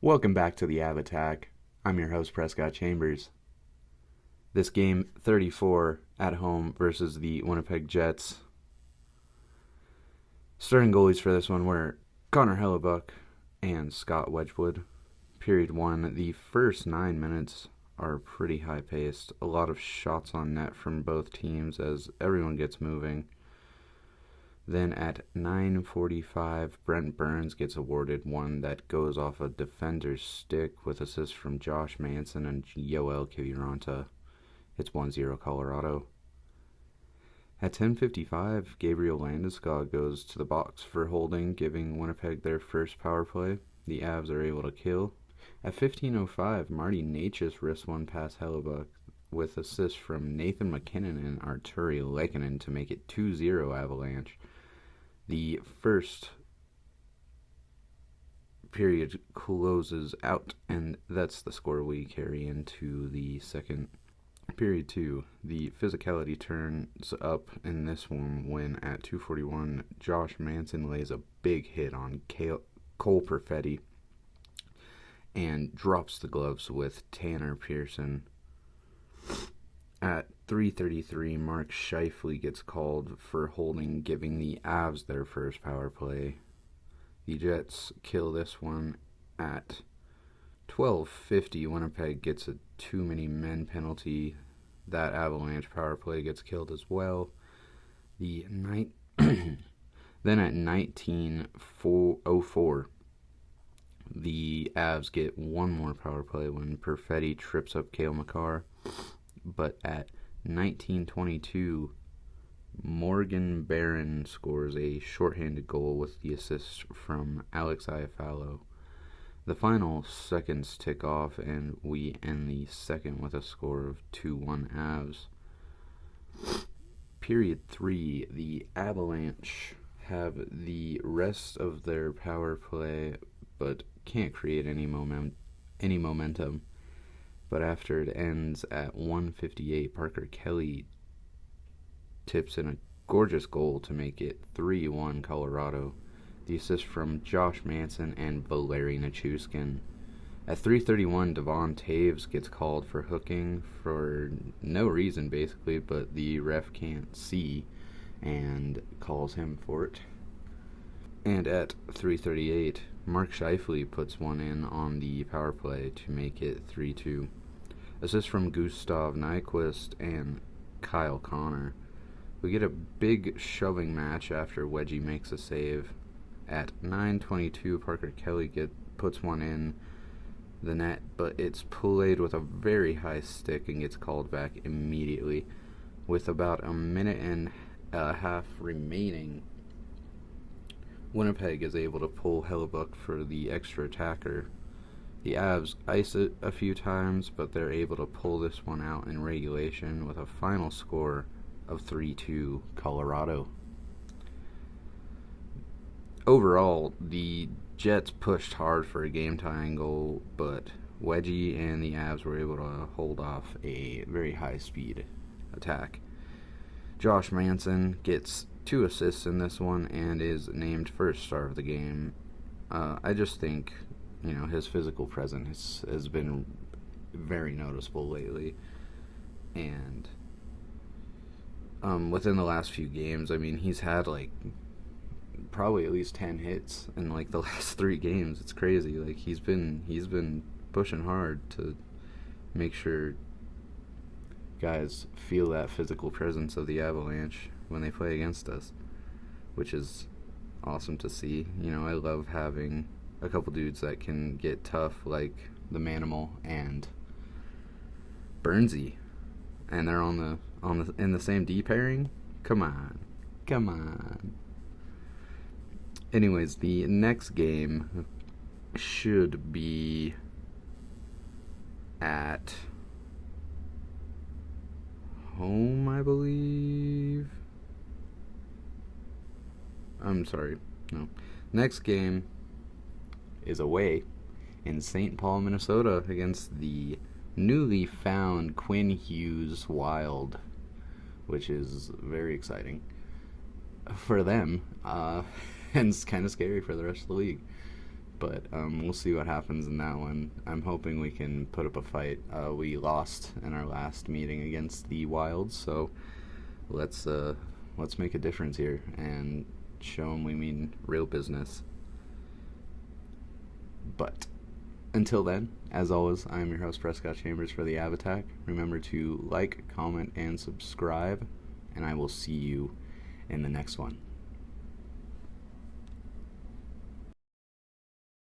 Welcome back to the Av Attack. I'm your host, Prescott Chambers. This game, 34 at home versus the Winnipeg Jets. Starting goalies for this one were Connor Hellebuck and Scott Wedgwood. Period 1, the first 9 minutes are pretty high-paced. A lot of shots on net from both teams as everyone gets moving. Then at 9:45, Brent Burns gets awarded one that goes off a defender's stick with assists from Josh Manson and Yoel Kiviranta. It's 1-0 Colorado. At 10:55, Gabriel Landeskog goes to the box for holding, giving Winnipeg their first power play. The Avs are able to kill. At 15:05, Marty Necas wrists one past Hellebuck with assists from Nathan McKinnon and Arturi Lehkonen to make it 2-0 Avalanche. The first period closes out, and that's the score we carry into the second. Period 2, the physicality turns up in this one when at 2:41, Josh Manson lays a big hit on Cole Perfetti and drops the gloves with Tanner Pearson. At 3:33, Mark Scheifele gets called for holding, giving the Avs their first power play. The Jets kill this one at 12:50. Winnipeg gets a too many men penalty. That Avalanche power play gets killed as well. Then at 19:04, the Avs get one more power play when Perfetti trips up Cale Makar. But at 19:22, Morgan Barron scores a shorthanded goal with the assist from Alex Iafallo. The final seconds tick off, and we end the second with a score of 2-1 Avs. Period 3, the Avalanche have the rest of their power play, but can't create any momentum. But after it ends at 1:58, Parker Kelly tips in a gorgeous goal to make it 3-1 Colorado. The assist from Josh Manson and Valeri Nichushkin. At 3:31, Devon Taves gets called for hooking for no reason, basically, but the ref can't see and calls him for it. And at 3:38, Mark Scheifele puts one in on the power play to make it 3-2. Assist from Gustav Nyquist and Kyle Connor. We get a big shoving match after Wedgie makes a save. At 9:22, Parker Kelly puts one in the net, but it's played with a very high stick and gets called back immediately. With about a minute and a half remaining, Winnipeg is able to pull Hellebuck for the extra attacker. The Avs ice it a few times, but they're able to pull this one out in regulation with a final score of 3-2 Colorado. Overall, the Jets pushed hard for a game-tying goal, but Wedgie and the Avs were able to hold off a very high-speed attack. Josh Manson gets 2 assists in this one and is named first star of the game. I just think, his physical presence has been very noticeable lately. And within the last few games, he's had probably at least 10 hits in the last 3 games. It's crazy. He's been pushing hard to make sure guys feel that physical presence of the Avalanche when they play against us, which is awesome to see. I love having a couple dudes that can get tough, like the Manimal and Burnsy, and they're in the same D pairing. Come on. Anyways, the next game should be at home, I believe. I'm sorry. No. Next game is away in St. Paul, Minnesota against the newly found Quinn Hughes Wild, which is very exciting for them, and it's kind of scary for the rest of the league. But we'll see what happens in that one. I'm hoping we can put up a fight. We lost in our last meeting against the Wilds, so let's make a difference here and show them we mean real business. But until then, as always, I am your host, Prescott Chambers, for the Avattack. Remember to like, comment, and subscribe, and I will see you in the next one.